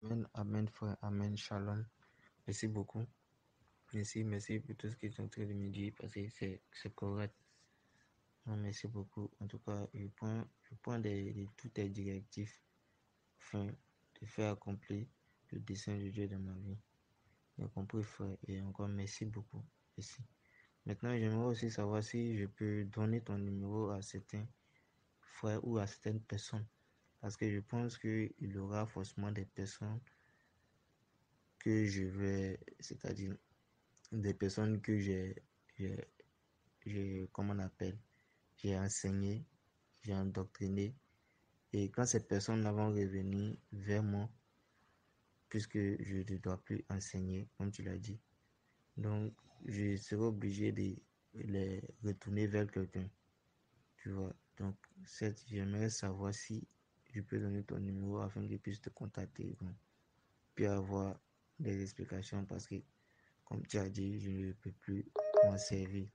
Amen, amen, frère, amen, shalom. Merci beaucoup. Merci pour tout ce que tu es en train de me dire parce que c'est correct. Non, merci beaucoup. En tout cas, je prends toutes tes directives afin de faire accomplir le dessein de Dieu dans ma vie. J'ai compris, frère, et encore merci beaucoup. Merci. Maintenant, j'aimerais aussi savoir si je peux donner ton numéro à certains frères ou à certaines personnes. Parce que je pense qu'il y aura forcément des personnes que je vais, c'est-à-dire des personnes que j'ai, comment on appelle, j'ai enseigné, j'ai endoctriné. Et quand ces personnes vont revenir vers moi, puisque je ne dois plus enseigner, comme tu l'as dit, donc je serai obligé de les retourner vers quelqu'un, tu vois. Donc, j'aimerais savoir si je peux donner ton numéro afin qu'ils puissent te contacter, donc, puis avoir des explications parce que, comme tu as dit, je ne peux plus m'en servir.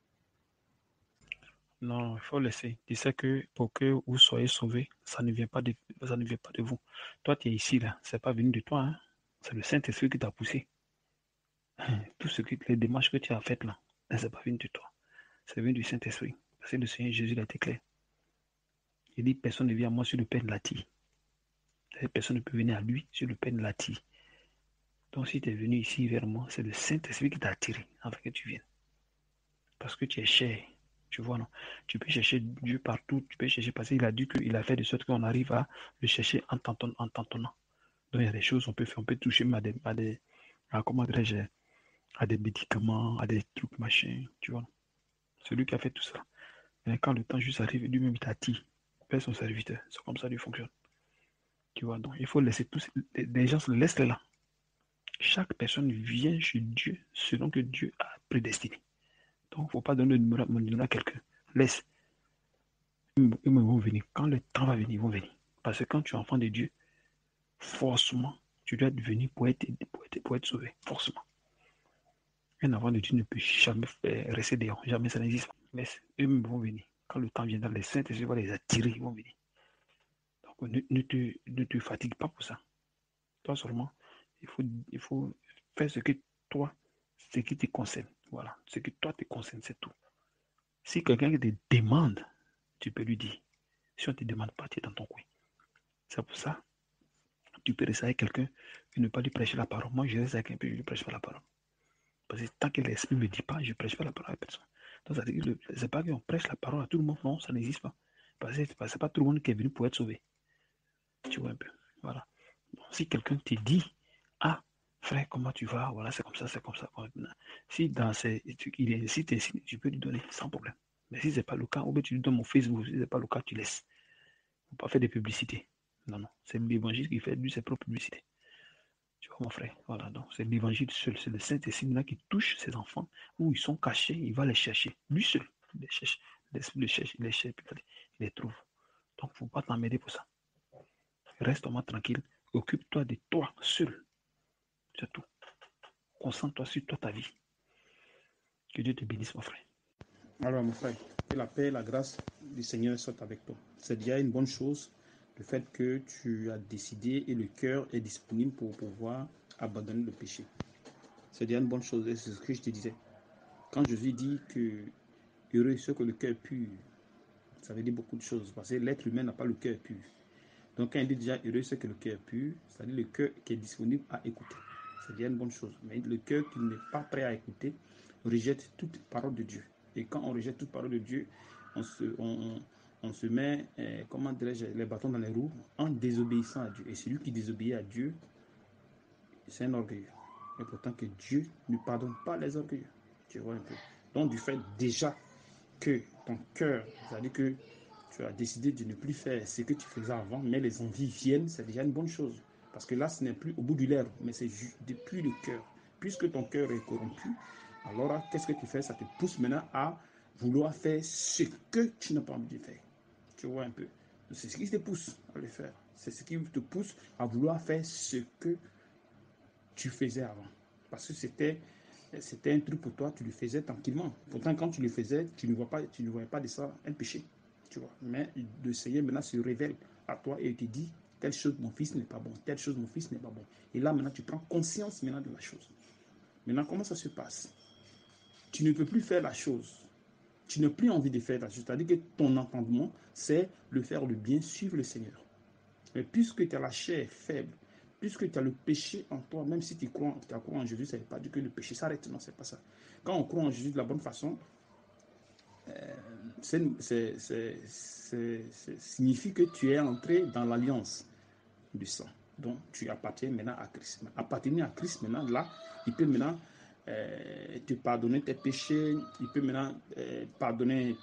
Non, il faut laisser. Tu sais que pour que vous soyez sauvés, ça ne vient pas de vous. Toi, tu es ici, là. C'est pas venu de toi, hein. C'est le Saint-Esprit qui t'a poussé. Tout ce que, les démarches que tu as faites là, c'est pas venu de toi. C'est venu du Saint-Esprit. Parce que le Seigneur Jésus l'a été clair. Il dit, personne ne vient à moi sur le pain de l'attire. Personne ne peut venir à lui sur le pain de l'attire. Donc si tu es venu ici vers moi, c'est le Saint-Esprit qui t'a attiré afin que tu viennes. Parce que tu es cher. Tu vois, non? Tu peux chercher Dieu partout. Tu peux chercher parce qu'il a dit qu'il a fait de sorte qu'on arrive à le chercher en tentonnant. Donc il y a des choses on peut faire. On peut toucher comment dirais-je, à des médicaments, à des trucs machin. Tu vois, non? Celui qui a fait tout ça. Et quand le temps juste arrive, lui-même il t'attire vers son serviteur. C'est comme ça qu'il fonctionne. Tu vois, donc il faut laisser tous les gens se laissent là. Chaque personne vient chez Dieu selon que Dieu a prédestiné. Donc, il ne faut pas donner mon numéro à quelqu'un. Laisse. Ils vont venir. Quand le temps va venir, ils vont venir. Parce que quand tu es enfant de Dieu, forcément, tu dois venir pour être sauvé. Forcément. Un enfant de Dieu ne peut jamais rester dehors. Jamais, ça n'existe pas. Laisse. Eux-mêmes vont venir. Quand le temps viendra, les saints, tu vas les attirer, ils vont venir. Donc, ne te fatigue pas pour ça. Toi seulement, il faut faire ce que toi, ce qui te concerne. Voilà. Ce que toi te concerne, c'est tout. Si quelqu'un te demande, tu peux lui dire. Si on ne te demande pas, tu es dans ton coin. C'est pour ça, tu peux rester avec quelqu'un et ne pas lui prêcher la parole. Moi, je reste avec quelqu'un et je ne lui prêche pas la parole. Parce que tant que l'esprit ne me dit pas, je ne prêche pas la parole à personne. Donc, ça veut dire que c'est pas qu'on prêche la parole à tout le monde. Non, ça n'existe pas. Parce que c'est pas tout le monde qui est venu pour être sauvé. Tu vois un peu. Voilà. Donc, si quelqu'un te dit, ah, frère, comment tu vas? Voilà, c'est comme ça, c'est comme ça. Si dans ces, il est incite, tu peux lui donner sans problème. Mais si ce n'est pas le cas, ou bien tu lui donnes mon Facebook, si ce n'est pas le cas, tu laisses. Il ne faut pas faire de publicité. Non, non. C'est l'évangile qui fait lui ses propres publicités. Tu vois, mon frère. Voilà. Donc, c'est l'évangile seul. C'est le Saint-Esprit qui touche ses enfants où ils sont cachés. Il va les chercher. Lui seul. Il les cherche. L'esprit les cherche. Il les cherche. Il les trouve. Donc, il ne faut pas t'emmerder pour ça. Reste-moi tranquille. Occupe-toi de toi seul. C'est tout. Concentre-toi sur toi, ta vie. Que Dieu te bénisse, mon frère. Alors, mon frère, que la paix et la grâce du Seigneur soient avec toi. C'est déjà une bonne chose, le fait que tu as décidé et le cœur est disponible pour pouvoir abandonner le péché. C'est déjà une bonne chose, et c'est ce que je te disais. Quand Jésus dit que heureux ceux que le cœur est pur, ça veut dire beaucoup de choses, parce que l'être humain n'a pas le cœur pur. Donc, quand il dit déjà heureux ceux que le cœur est pur, c'est-à-dire le cœur qui est disponible à écouter. C'est déjà une bonne chose. Mais le cœur qui n'est pas prêt à écouter rejette toute parole de Dieu. Et quand on rejette toute parole de Dieu, on se met, comment dirais-je, les bâtons dans les roues en désobéissant à Dieu. Et celui qui désobéit à Dieu, c'est un orgueilleux. Et pourtant que Dieu ne pardonne pas les orgueilleux. Tu vois un peu. Donc, du fait déjà que ton cœur, c'est-à-dire que tu as décidé de ne plus faire ce que tu faisais avant, mais les envies viennent, c'est déjà une bonne chose. Parce que là, ce n'est plus au bout du lèvre, mais c'est depuis le cœur. Puisque ton cœur est corrompu, alors qu'est-ce que tu fais? Ça te pousse maintenant à vouloir faire ce que tu n'as pas envie de faire. Tu vois un peu. C'est ce qui te pousse à le faire. C'est ce qui te pousse à vouloir faire ce que tu faisais avant. Parce que c'était un truc pour toi, tu le faisais tranquillement. Pourtant, quand tu le faisais, tu ne voyais pas de ça un péché. Tu vois. Mais le Seigneur maintenant se révèle à toi et il te dit, Telle chose, mon fils n'est pas bon. Telle chose, mon fils n'est pas bon. Et là, maintenant, tu prends conscience maintenant de la chose. Maintenant, comment ça se passe? Tu ne peux plus faire la chose. Tu n'as plus envie de faire la chose. C'est-à-dire que ton entendement, c'est le faire le bien, suivre le Seigneur. Mais puisque tu as la chair faible, puisque tu as le péché en toi, même si tu crois en Jésus, ça ne veut pas dire que le péché s'arrête. Non, c'est pas ça. Quand on croit en Jésus de la bonne façon, signifie que tu es entré dans l'alliance du sang. Donc, tu appartiens maintenant à Christ. Appartenir à Christ, maintenant, là, il peut maintenant te pardonner tes péchés, il peut maintenant pardonner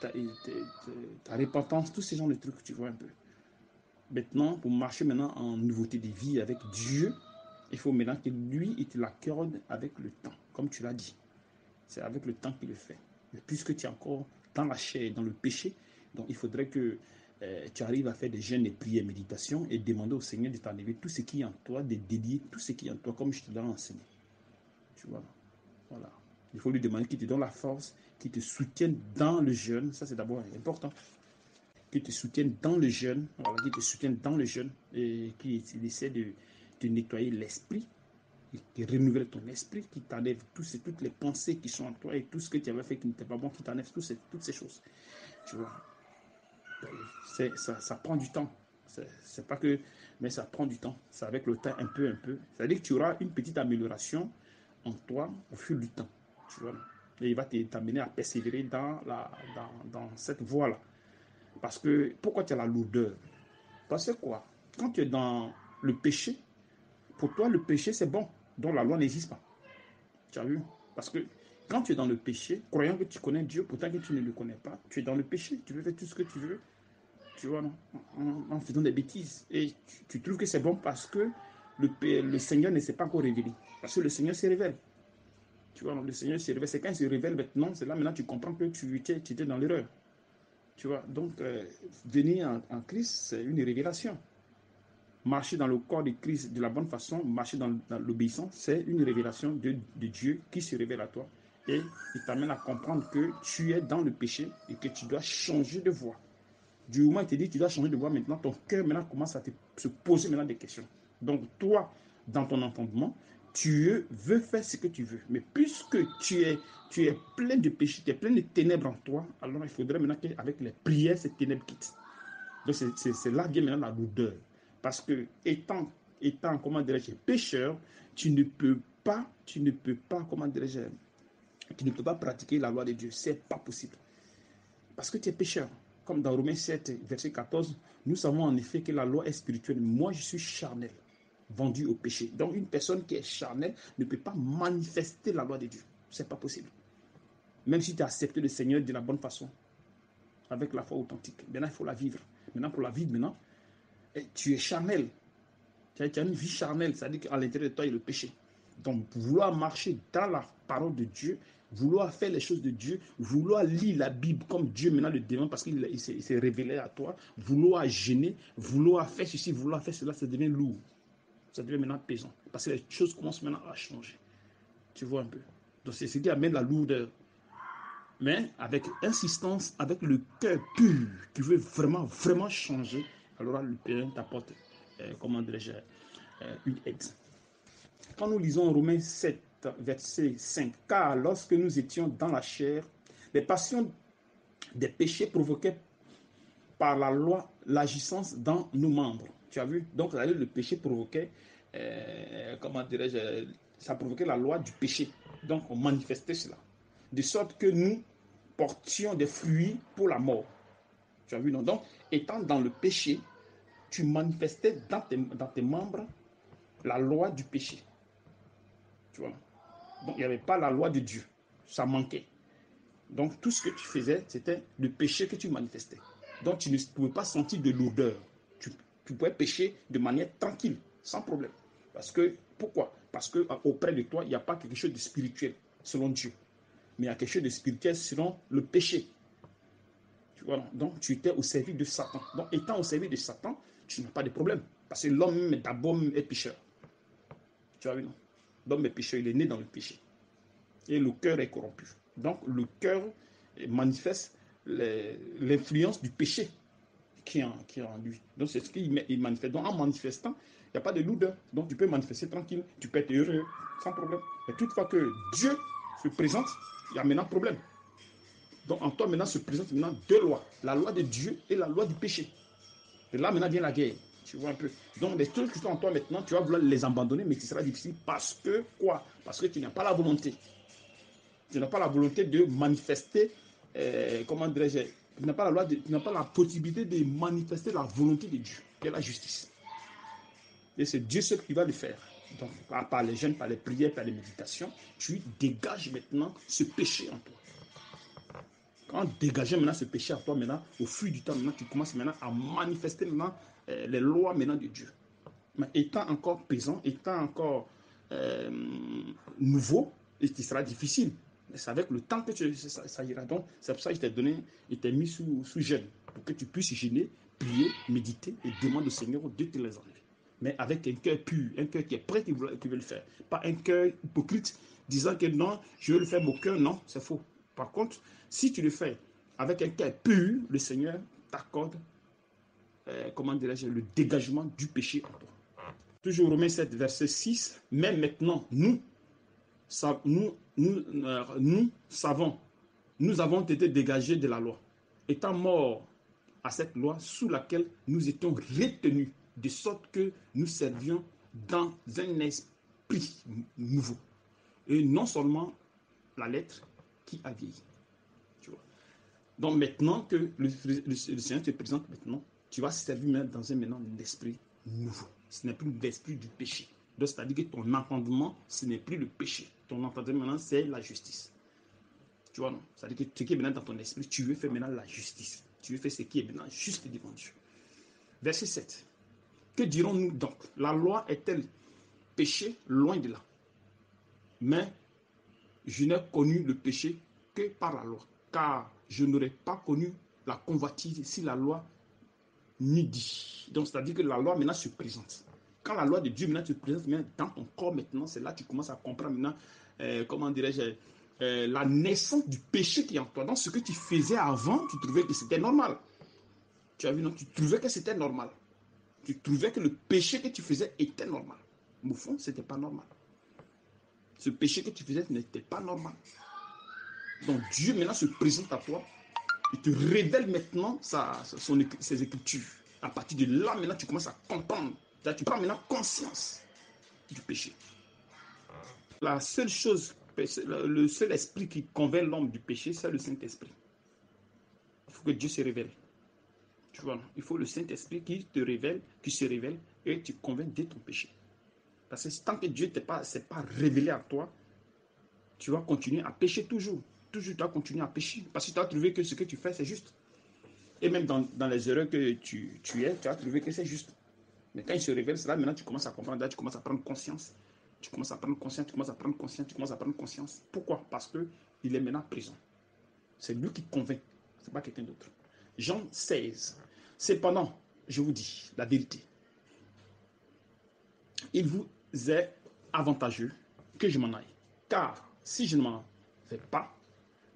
ta repentance, tous ces genres de trucs, tu vois un peu. Maintenant, pour marcher maintenant en nouveauté de vie avec Dieu, il faut maintenant que lui, il te l'accorde avec le temps, comme tu l'as dit. C'est avec le temps qu'il le fait. Mais puisque tu es encore dans la chair, dans le péché, donc il faudrait que tu arrives à faire des jeûnes et prières, méditations et demander au Seigneur de t'enlever tout ce qui est en toi, de dédier tout ce qui est en toi, comme je te l'ai enseigné. Tu vois, voilà. Il faut lui demander qu'il te donne la force, qu'il te soutienne dans le jeûne. Ça, c'est d'abord important. Qu'il te soutienne dans le jeûne, voilà, qu'il te soutienne dans le jeûne et qu'il essaie de nettoyer l'esprit, qui renouvelle ton esprit, qui t'enlève toutes les pensées qui sont en toi et tout ce que tu avais fait qui n'était pas bon, qui t'enlève toutes ces choses. Tu vois, ça prend du temps. C'est pas que, mais ça prend du temps. C'est avec le temps, un peu. C'est-à-dire que tu auras une petite amélioration en toi au fil du temps. Tu vois, et il va t'amener à persévérer dans cette voie-là. Parce que, pourquoi tu as la lourdeur? Parce que quoi? Quand tu es dans le péché, pour toi, le péché, c'est bon. Donc la loi n'existe pas. Tu as vu? Parce que quand tu es dans le péché, croyant que tu connais Dieu, pourtant que tu ne le connais pas, tu es dans le péché. Tu veux faire tout ce que tu veux, tu vois, non? En faisant des bêtises. Et tu trouves que c'est bon parce que le Seigneur ne s'est pas encore révélé. Parce que le Seigneur se révèle. Tu vois, non? Le Seigneur se révèle. C'est quand il se révèle maintenant, c'est là maintenant tu comprends que tu étais dans l'erreur. Tu vois, donc venir en Christ, c'est une révélation. Marcher dans le corps de Christ de la bonne façon, marcher dans l'obéissance, c'est une révélation de Dieu qui se révèle à toi. Et il t'amène à comprendre que tu es dans le péché et que tu dois changer de voie. Du moment où il te dit que tu dois changer de voie, maintenant, ton cœur maintenant commence à se poser maintenant des questions. Donc, toi, dans ton entendement, tu veux faire ce que tu veux. Mais puisque tu es plein de péché, tu es plein de ténèbres en toi, alors il faudrait maintenant qu'avec les prières, ces ténèbres quittent. Donc, c'est là vient maintenant la lourdeur. Parce que, étant comment dirais-je, pécheur, tu ne peux pas, comment dirais-je, tu ne peux pas pratiquer la loi de Dieu. C'est pas possible. Parce que tu es pécheur. Comme dans Romains 7, verset 14, nous savons en effet que la loi est spirituelle. Moi, je suis charnel, vendu au péché. Donc, une personne qui est charnelle ne peut pas manifester la loi de Dieu. C'est pas possible. Même si tu as accepté le Seigneur de la bonne façon, avec la foi authentique. Maintenant, il faut la vivre. Maintenant, pour la vivre, maintenant, tu es charnel. Tu as une vie charnelle, c'est-à-dire qu'à l'intérieur de toi, il y a le péché. Donc, vouloir marcher dans la parole de Dieu, vouloir faire les choses de Dieu, vouloir lire la Bible comme Dieu maintenant le demande parce qu'il s'est révélé à toi, vouloir gêner, vouloir faire ceci, vouloir faire cela, ça devient lourd. Ça devient maintenant pesant. Parce que les choses commencent maintenant à changer. Tu vois un peu. Donc, c'est ce qui amène la lourdeur. Mais avec insistance, avec le cœur pur, qui veut vraiment, vraiment changer, alors le Père t'apporte, comment dirais-je, une aide. Quand nous lisons Romains 7, verset 5, car lorsque nous étions dans la chair, les passions des péchés provoquaient par la loi l'agissance dans nos membres. Tu as vu? Donc, le péché provoquait, comment dirais-je, ça provoquait la loi du péché. Donc, on manifestait cela. De sorte que nous portions des fruits pour la mort. Tu as vu, non? Donc, étant dans le péché, tu manifestais dans tes membres la loi du péché. Tu vois? Donc, il n'y avait pas la loi de Dieu. Ça manquait. Donc, tout ce que tu faisais, c'était le péché que tu manifestais. Donc, tu ne pouvais pas sentir de lourdeur. Tu pouvais pécher de manière tranquille, sans problème. Parce que, pourquoi? Parce qu'auprès de toi, il n'y a pas quelque chose de spirituel, selon Dieu. Mais il y a quelque chose de spirituel selon le péché. Tu vois, donc, tu étais au service de Satan. Donc, étant au service de Satan, tu n'as pas de problème. Parce que l'homme, d'abord, est pécheur. Tu vois, non? L'homme est pécheur, il est né dans le péché. Et le cœur est corrompu. Donc, le cœur manifeste l'influence du péché qui est en lui. Donc, c'est ce qu'il manifeste. Donc, en manifestant, il n'y a pas de lourdeur. Donc, tu peux manifester tranquille, tu peux être heureux, sans problème. Mais toutefois que Dieu se présente, il y a maintenant problème. Donc, en toi, maintenant, se présentent maintenant deux lois. La loi de Dieu et la loi du péché. Et là, maintenant, vient la guerre. Tu vois un peu. Donc, les trucs qui sont en toi maintenant, tu vas vouloir les abandonner, mais ce sera difficile parce que quoi? Parce que tu n'as pas la volonté. Tu n'as pas la volonté de manifester, comment dirais-je, tu n'as pas la possibilité de manifester la volonté de Dieu, qui est la justice. Et c'est Dieu seul qui va le faire. Donc, par les jeûnes, par les prières, par les méditations, tu dégages maintenant ce péché en toi. Quand dégager maintenant ce péché à toi, maintenant, au fil du temps, maintenant, tu commences maintenant à manifester maintenant les lois maintenant de Dieu. Mais étant encore présent, étant encore nouveau, et qui sera difficile. Mais c'est avec le temps que ça ira. Donc, c'est pour ça que il t'a mis sous jeûne, pour que tu puisses jeûner, prier, méditer et demander au Seigneur de te les enlever. Mais avec un cœur pur, un cœur qui est prêt, qui veut le faire. Pas un cœur hypocrite, disant que non, je veux le faire, mon cœur, non, c'est faux. Par contre, si tu le fais avec un cœur pur, le Seigneur t'accorde, comment dirais-je, le dégagement du péché en toi. Toujours Romains 7, verset 6. Mais maintenant, nous savons, nous avons été dégagés de la loi, étant morts à cette loi sous laquelle nous étions retenus, de sorte que nous servions dans un esprit nouveau. Et non seulement la lettre qui a vieilli. Tu vois. Donc maintenant que le Seigneur te présente maintenant, tu vas servir dans un esprit nouveau. Ce n'est plus l'esprit du péché. Donc c'est-à-dire que ton entendement, ce n'est plus le péché. Ton entendement maintenant, c'est la justice. Tu vois, non? C'est-à-dire que ce qui est maintenant dans ton esprit, tu veux faire maintenant la justice. Tu veux faire ce qui est maintenant juste devant Dieu. Verset 7. Que dirons-nous donc? La loi est-elle péché? Loin de là. Mais je n'ai connu le péché que par la loi. Car je n'aurais pas connu la convoitise si la loi n'eût dit. Donc, c'est-à-dire que la loi maintenant se présente. Quand la loi de Dieu maintenant se présente maintenant dans ton corps, maintenant, c'est là que tu commences à comprendre maintenant, comment dirais-je, la naissance du péché qui est en toi. Donc, ce que tu faisais avant, tu trouvais que c'était normal. Tu as vu, non? Tu trouvais que c'était normal. Tu trouvais que le péché que tu faisais était normal. Mais au fond, ce n'était pas normal. Ce péché que tu faisais n'était pas normal. Donc, Dieu maintenant se présente à toi. Il te révèle maintenant ses écritures. À partir de là, maintenant, tu commences à comprendre. Tu prends maintenant conscience du péché. La seule chose, le seul esprit qui convainc l'homme du péché, c'est le Saint-Esprit. Il faut que Dieu se révèle. Tu vois, il faut le Saint-Esprit qui te révèle, qui se révèle et tu convaincs de ton péché. Parce que tant que Dieu ne s'est pas révélé à toi, tu vas continuer à pécher toujours. Toujours, tu vas continuer à pécher. Parce que tu as trouvé que ce que tu fais, c'est juste. Et même dans les erreurs que tu as trouvé que c'est juste. Mais quand il se révèle, c'est là maintenant tu commences à comprendre, là, tu commences à prendre conscience. Tu commences à prendre conscience, tu commences à prendre conscience, tu commences à prendre conscience. Pourquoi? Parce qu'il est maintenant présent. C'est lui qui convainc, ce n'est pas quelqu'un d'autre. Jean 16. Cependant, je vous dis la vérité. Il vous est avantageux que je m'en aille. Car si je ne m'en vais pas,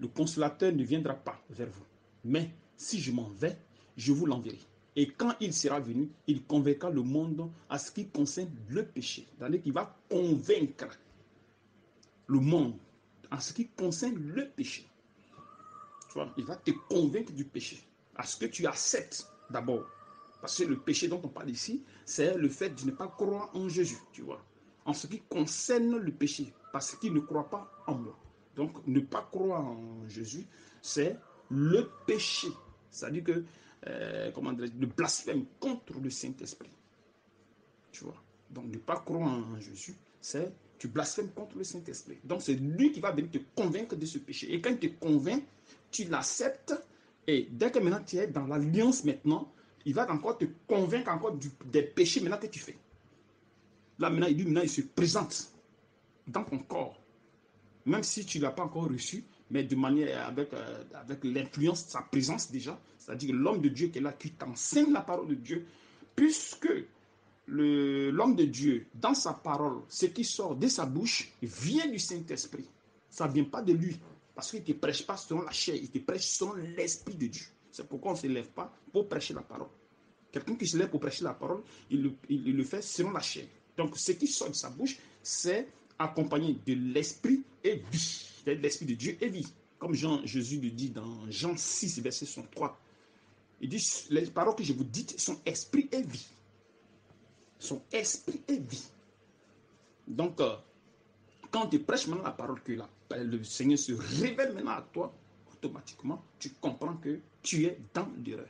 le consolateur ne viendra pas vers vous. Mais si je m'en vais, je vous l'enverrai. Et quand il sera venu, il convaincra le monde à ce qui concerne le péché. C'est-à-dire qu'il va convaincre le monde en ce qui concerne le péché. Tu vois, il va te convaincre du péché. À ce que tu acceptes d'abord. Parce que le péché dont on parle ici, c'est le fait de ne pas croire en Jésus, tu vois. En ce qui concerne le péché, parce qu'il ne croit pas en moi. Donc, ne pas croire en Jésus, c'est le péché. C'est-à-dire que, comment dire, le blasphème contre le Saint-Esprit. Tu vois. Donc, ne pas croire en Jésus, c'est tu blasphèmes contre le Saint-Esprit. Donc, c'est lui qui va venir te convaincre de ce péché. Et quand il te convainc, tu l'acceptes. Et dès que maintenant tu es dans l'alliance maintenant, il va encore te convaincre encore des péchés maintenant que tu fais. Là maintenant, il se présente dans ton corps. Même si tu ne l'as pas encore reçu, mais de manière avec l'influence de sa présence déjà. C'est-à-dire l'homme de Dieu qui est là, qui t'enseigne la parole de Dieu. Puisque l'homme de Dieu, dans sa parole, ce qui sort de sa bouche, vient du Saint-Esprit. Ça ne vient pas de lui. Parce qu'il ne te prêche pas selon la chair, il te prêche selon l'Esprit de Dieu. C'est pourquoi on ne se lève pas pour prêcher la parole. Quelqu'un qui se lève pour prêcher la parole, il le fait selon la chair. Donc, ce qui sort de sa bouche, c'est accompagné de l'esprit et vie. C'est-à-dire l'esprit de Dieu et vie. Comme Jésus le dit dans Jean 6, verset 63. Il dit, les paroles que je vous dis sont esprit et vie. Sont esprit et vie. Donc, quand tu prêches maintenant la parole que le Seigneur se révèle maintenant à toi, automatiquement, tu comprends que tu es dans l'erreur.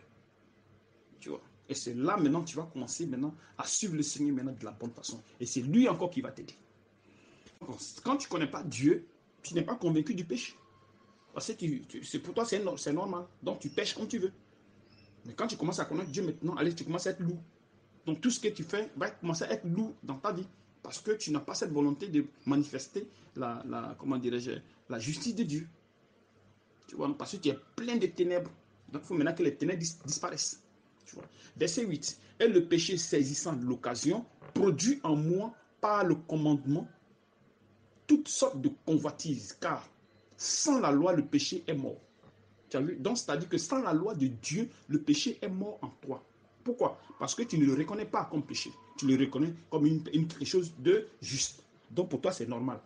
Tu vois. Et c'est là maintenant, tu vas commencer maintenant à suivre le Seigneur maintenant de la bonne façon. Et c'est lui encore qui va t'aider. Quand tu ne connais pas Dieu, tu n'es pas convaincu du péché. Parce que pour toi, c'est normal. Donc, tu pêches comme tu veux. Mais quand tu commences à connaître Dieu maintenant, allez, tu commences à être lourd. Donc, tout ce que tu fais va commencer à être lourd dans ta vie. Parce que tu n'as pas cette volonté de manifester comment dirais-je, la justice de Dieu. Tu vois, parce que tu es plein de ténèbres. Donc, il faut maintenant que les ténèbres disparaissent. Tu vois. Verset 8. Et le péché saisissant l'occasion produit en moi par le commandement toutes sortes de convoitises, car sans la loi, le péché est mort. Tu as vu? Donc, c'est-à-dire que sans la loi de Dieu, le péché est mort en toi. Pourquoi? Parce que tu ne le reconnais pas comme péché. Tu le reconnais comme quelque chose de juste. Donc, pour toi, c'est normal.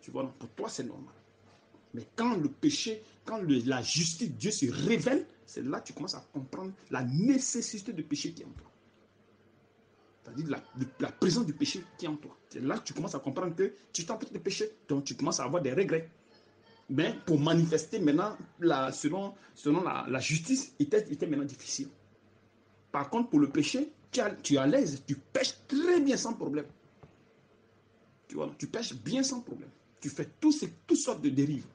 Tu vois, pour toi, c'est normal. Mais quand le péché, quand la justice de Dieu se révèle, c'est là que tu commences à comprendre la nécessité de péché qui est en toi. C'est-à-dire la présence du péché qui est en toi. C'est là que tu commences à comprendre que tu es en train de pécher. Donc, tu commences à avoir des regrets. Mais pour manifester maintenant, selon la justice, était maintenant difficile. Par contre, pour le péché, tu es à l'aise, tu pêches très bien sans problème. Tu vois, tu pêches bien sans problème. Tu fais toutes sortes de dérives.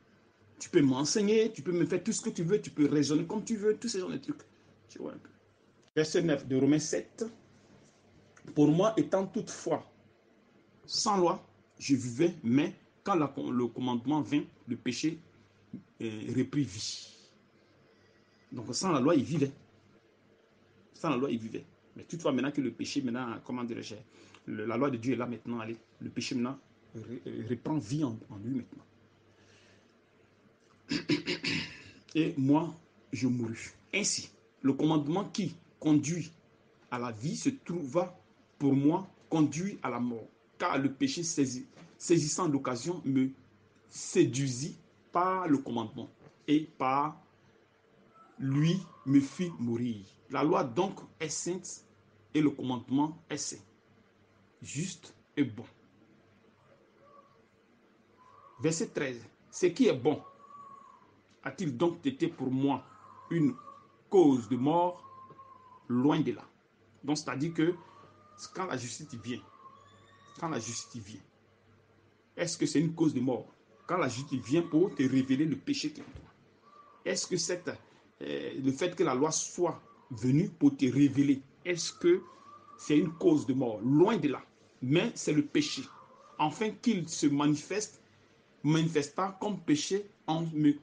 Tu peux m'enseigner, tu peux me faire tout ce que tu veux, tu peux raisonner comme tu veux, tous ces genres de trucs. Tu vois un peu. Verset 9 de Romains 7. Pour moi, étant toutefois sans loi, je vivais, mais quand le commandement vint, le péché reprit vie. Donc sans la loi, il vivait. Sans la loi, il vivait. Mais toutefois, maintenant que le péché, maintenant, comment dirais-je, la loi de Dieu est là maintenant, allez, le péché maintenant reprend vie en lui maintenant. Et moi, je mourus. Ainsi, le commandement qui conduit à la vie se trouva pour moi conduit à la mort. Car le péché saisissant l'occasion me séduisit par le commandement et par lui me fit mourir. La loi donc est sainte et le commandement est saint, juste et bon. Verset 13. Ce qui est bon a-t-il donc été pour moi une cause de mort? Loin de là. Donc, c'est-à-dire que quand la justice vient, est-ce que c'est une cause de mort? Quand la justice vient pour te révéler le péché qui est en toi, est-ce que le fait que la loi soit venue pour te révéler, est-ce que c'est une cause de mort? Loin de là. Mais c'est le péché. Afin qu'il se manifesta comme péché en me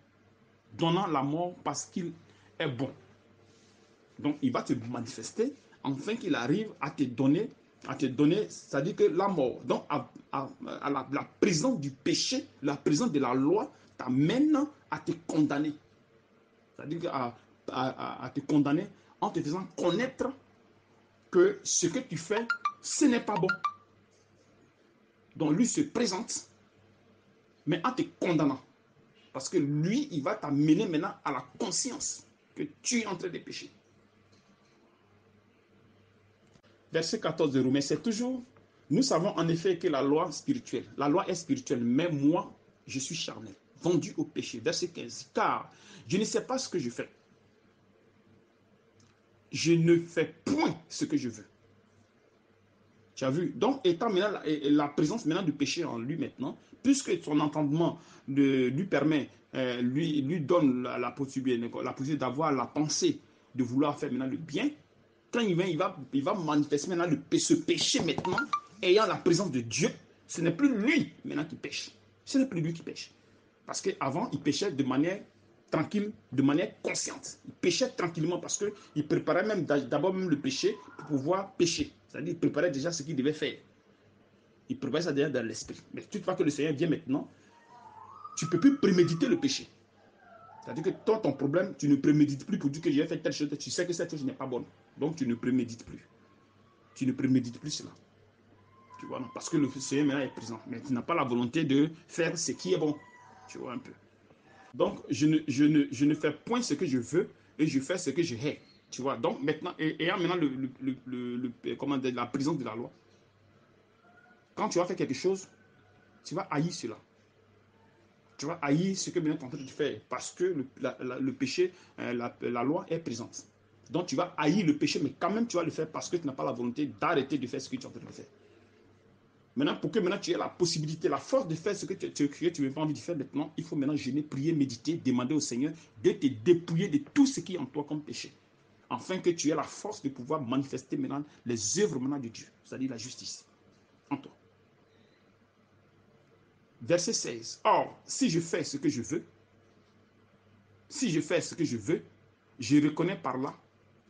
donnant la mort parce qu'il est bon. Donc, il va te manifester afin qu'il arrive à te donner, c'est-à-dire que la mort, donc la présence du péché, la présence de la loi t'amène à te condamner. C'est-à-dire à te condamner en te faisant connaître que ce que tu fais, ce n'est pas bon. Donc, lui se présente, mais en te condamnant. Parce que lui, il va t'amener maintenant à la conscience que tu es en train de pécher. Verset 14 de Romains, c'est toujours, nous savons en effet que la loi spirituelle, la loi est spirituelle, mais moi, je suis charnel, vendu au péché. Verset 15, car je ne sais pas ce que je fais. Je ne fais point ce que je veux. Tu as vu? Donc, étant maintenant la présence maintenant du péché en lui maintenant, puisque son entendement lui permet, lui donne la possibilité d'avoir la pensée de vouloir faire maintenant le bien, quand il va manifester maintenant ce péché maintenant, ayant la présence de Dieu, ce n'est plus lui maintenant qui pêche. Ce n'est plus lui qui pêche. Parce qu'avant, il pêchait de manière tranquille, de manière consciente. Il pêchait tranquillement parce qu'il préparait même d'abord même le péché pour pouvoir pêcher. C'est-à-dire qu'il préparait déjà ce qu'il devait faire. Il préparait ça déjà dans l'esprit. Mais toute fois que le Seigneur vient maintenant, tu ne peux plus préméditer le péché. C'est-à-dire que toi, ton problème, tu ne prémédites plus pour dire que j'ai fait telle chose, tu sais que cette chose n'est pas bonne. Donc, tu ne prémédites plus. Tu ne prémédites plus cela. Tu vois, non? Parce que le Seigneur maintenant est présent. Mais tu n'as pas la volonté de faire ce qui est bon. Tu vois un peu. Donc, je ne fais point ce que je veux et je fais ce que je hais. Tu vois, donc maintenant, ayant maintenant comment dire, la présence de la loi, quand tu vas faire quelque chose, tu vas haïr cela. Tu vas haïr ce que maintenant tu es en train de faire parce que le péché, la loi est présente. Donc tu vas haïr le péché, mais quand même tu vas le faire parce que tu n'as pas la volonté d'arrêter de faire ce que tu es en train de faire. Maintenant, pour que maintenant tu aies la possibilité, la force de faire ce que tu n'as pas envie de faire maintenant, il faut maintenant jeûner, prier, méditer, demander au Seigneur de te dépouiller de tout ce qui est en toi comme péché. Afin que tu aies la force de pouvoir manifester maintenant les œuvres maintenant de Dieu, c'est-à-dire la justice en toi. Verset 16. Or, si je fais ce que je veux, je reconnais par là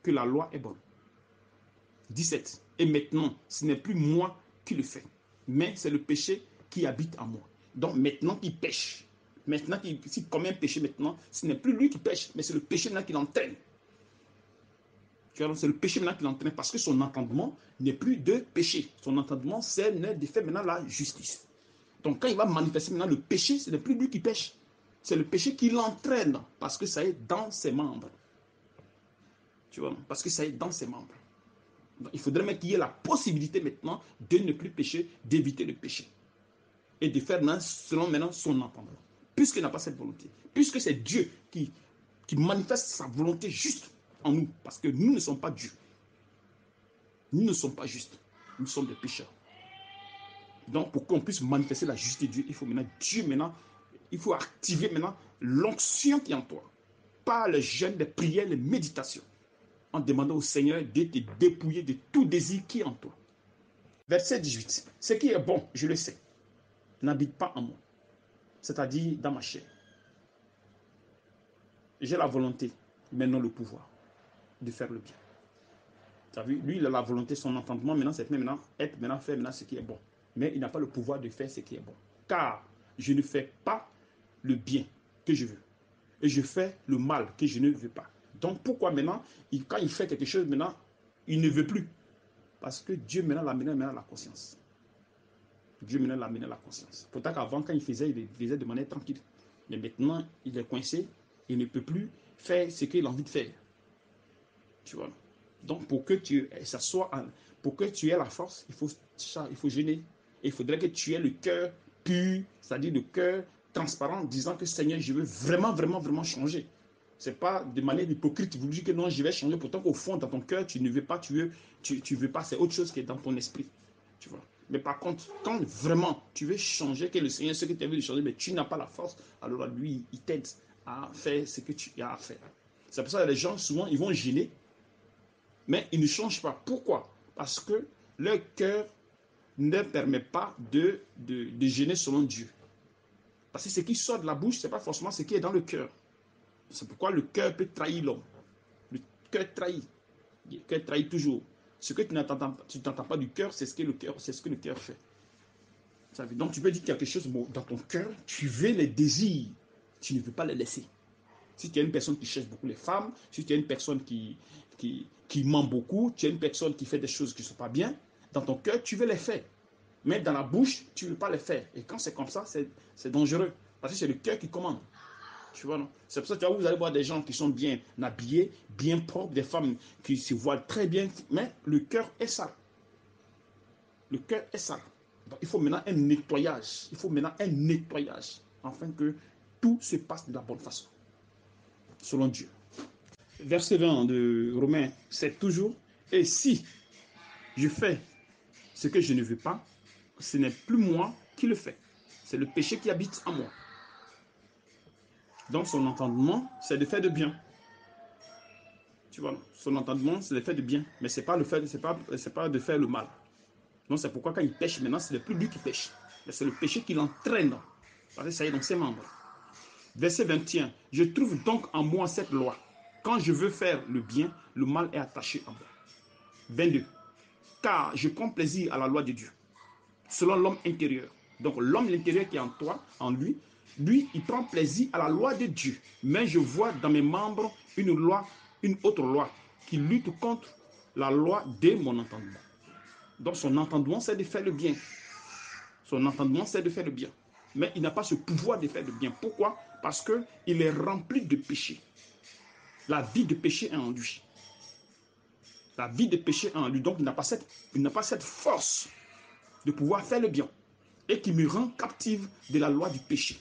que la loi est bonne. 17. Et maintenant, ce n'est plus moi qui le fais, mais c'est le péché qui habite en moi. Donc maintenant qu'il pêche, maintenant s'il commet un péché maintenant, ce n'est plus lui qui pêche, mais c'est le péché maintenant qui l'entraîne. C'est le péché maintenant qui l'entraîne parce que son entendement n'est plus de péché. Son entendement, c'est de faire maintenant la justice. Donc quand il va manifester maintenant le péché, ce n'est plus lui qui pêche. C'est le péché qui l'entraîne parce que ça est dans ses membres. Tu vois, parce que ça est dans ses membres. Donc, il faudrait qu'il y ait la possibilité maintenant de ne plus pécher, d'éviter le péché. Et de faire selon maintenant son entendement. Puisqu'il n'a pas cette volonté. Puisque c'est Dieu qui manifeste sa volonté juste en nous. Parce que nous ne sommes pas Dieu. Nous ne sommes pas justes. Nous sommes des pécheurs. Donc, pour qu'on puisse manifester la justice de Dieu, il faut maintenant, il faut activer maintenant l'onction qui est en toi. Par le jeûne, les prières, les méditations. En demandant au Seigneur de te dépouiller de tout désir qui est en toi. Verset 18. Ce qui est bon, je le sais, n'habite pas en moi. C'est-à-dire dans ma chair. J'ai la volonté, mais non le pouvoir, de faire le bien. Tu as vu, lui, il a la volonté, son entendement, maintenant, c'est maintenant faire maintenant ce qui est bon. Mais il n'a pas le pouvoir de faire ce qui est bon. Car je ne fais pas le bien que je veux. Et je fais le mal que je ne veux pas. Donc pourquoi maintenant, quand il fait quelque chose maintenant, il ne veut plus. Parce que Dieu maintenant l'a amené à la conscience. Dieu maintenant l'a amené à la conscience. Pourtant qu'avant, quand il faisait de manière tranquille. Mais maintenant, il est coincé, il ne peut plus faire ce qu'il a envie de faire. Tu vois. Donc pour que tu aies la force, il faut jeûner. Et il faudrait que tu aies le cœur pur, c'est-à-dire le cœur transparent, disant que Seigneur, je veux vraiment, vraiment, vraiment changer. C'est pas de manière hypocrite, vous dites que non, je vais changer, pourtant qu'au fond, dans ton cœur, tu ne veux pas, tu veux pas, c'est autre chose qui est dans ton esprit. Tu vois. Mais par contre, quand vraiment tu veux changer, que le Seigneur sait que tu as envie de changer, mais tu n'as pas la force, alors lui, il t'aide à faire ce que tu as à faire. C'est pour ça que les gens, souvent, ils vont gêner, mais ils ne changent pas. Pourquoi? Parce que leur cœur ne permet pas de gêner selon Dieu. Parce que ce qui sort de la bouche, ce n'est pas forcément ce qui est dans le cœur. C'est pourquoi le cœur peut trahir l'homme. Le cœur trahit. Le cœur trahit toujours. Ce que tu n'entends pas du cœur, c'est ce que le cœur fait. Donc tu peux dire quelque chose dans ton cœur, tu veux les désirs, tu ne veux pas les laisser. Si tu es une personne qui cherche beaucoup les femmes, si tu es une personne qui ment beaucoup, tu es une personne qui fait des choses qui ne sont pas bien, dans ton cœur, tu veux les faire. Mais dans la bouche, tu ne veux pas les faire. Et quand c'est comme ça, c'est dangereux. Parce que c'est le cœur qui commande. Tu vois, non? C'est pour ça que vous allez voir des gens qui sont bien habillés, bien propres, des femmes qui se voilent très bien, mais le cœur est sale. Le cœur est sale. Donc, il faut maintenant un nettoyage. Afin que tout se passe de la bonne façon. Selon Dieu. Verset 20 de Romains, c'est toujours, et si je fais ce que je ne veux pas, ce n'est plus moi qui le fais. C'est le péché qui habite en moi. Donc son entendement, c'est de faire de bien. Tu vois, son entendement, c'est de faire de bien. Mais c'est pas de faire le mal. Donc c'est pourquoi quand il pêche maintenant, ce n'est plus lui qui pêche. Mais c'est le péché qui l'entraîne. Parce que ça y est dans ses membres. Verset 21. Je trouve donc en moi cette loi. Quand je veux faire le bien, le mal est attaché à moi. 22. Car je prends plaisir à la loi de Dieu, selon l'homme intérieur. Donc l'homme intérieur qui est en toi, en lui, Lui, il prend plaisir à la loi de Dieu. Mais je vois dans mes membres une autre loi qui lutte contre la loi de mon entendement. Donc son entendement, c'est de faire le bien. Son entendement, c'est de faire le bien. Mais il n'a pas ce pouvoir de faire le bien. Pourquoi? Parce qu'il est rempli de péché. La vie de péché est en lui. La vie de péché est en lui. Donc il n'a pas cette force de pouvoir faire le bien. Et qui me rend captive de la loi du péché.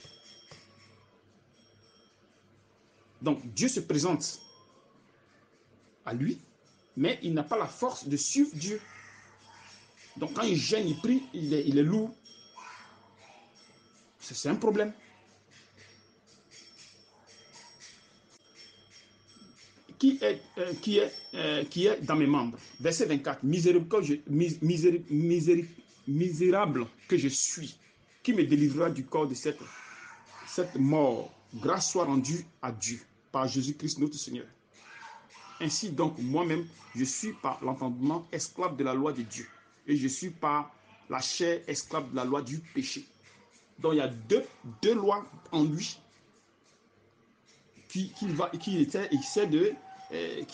Donc Dieu se présente à lui, mais il n'a pas la force de suivre Dieu. Donc quand il gêne, il prie, il est lourd. C'est un problème. Qui est dans mes membres. Verset 24. Misérable que je suis, qui me délivrera du corps de cette mort. Grâce soit rendue à Dieu par Jésus-Christ notre Seigneur. Ainsi donc, moi-même, je suis par l'entendement esclave de la loi de Dieu. Et je suis par la chair esclave de la loi du péché. Donc il y a deux lois en lui qui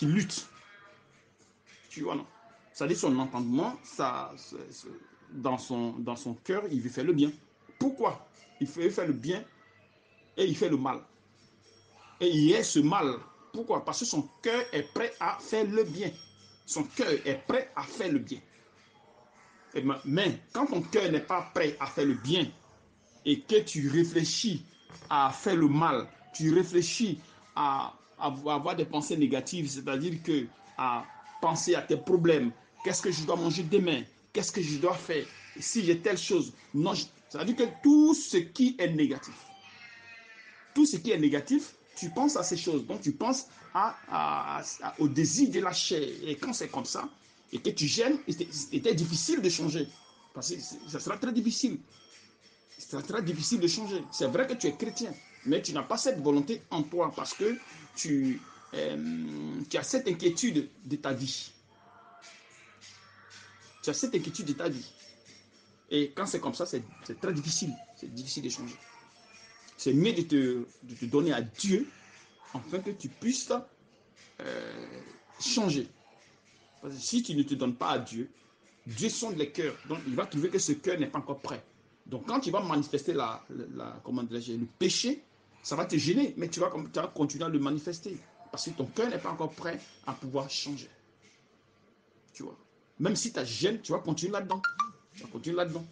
luttent. Tu vois, non? C'est-à-dire son entendement, dans son cœur, il veut faire le bien. Pourquoi? Il veut faire le bien et il fait le mal. Et il est ce mal. Pourquoi? Parce que son cœur est prêt à faire le bien. Son cœur est prêt à faire le bien. Mais quand ton cœur n'est pas prêt à faire le bien et que tu réfléchis à faire le mal, tu réfléchis à avoir des pensées négatives, c'est-à-dire que à penser à tes problèmes, qu'est-ce que je dois manger demain, qu'est-ce que je dois faire, si j'ai telle chose, non, c'est-à-dire que tout ce qui est négatif, tu penses à ces choses, donc tu penses au désir de la chair, et quand c'est comme ça, et que tu gênes, c'était difficile de changer, parce que ça sera très difficile. C'est très difficile de changer. C'est vrai que tu es chrétien, mais tu n'as pas cette volonté en toi parce que tu as cette inquiétude de ta vie. Tu as cette inquiétude de ta vie. Et quand c'est comme ça, c'est très difficile. C'est difficile de changer. C'est mieux de te donner à Dieu afin que tu puisses changer. Parce que si tu ne te donnes pas à Dieu, Dieu sonde les cœurs. Donc, il va trouver que ce cœur n'est pas encore prêt. Donc, quand tu vas manifester le péché, ça va te gêner, mais tu vas continuer à le manifester. Parce que ton cœur n'est pas encore prêt à pouvoir changer. Tu vois. Même si tu as gêne, tu vas continuer là-dedans. Tu vas continuer là-dedans.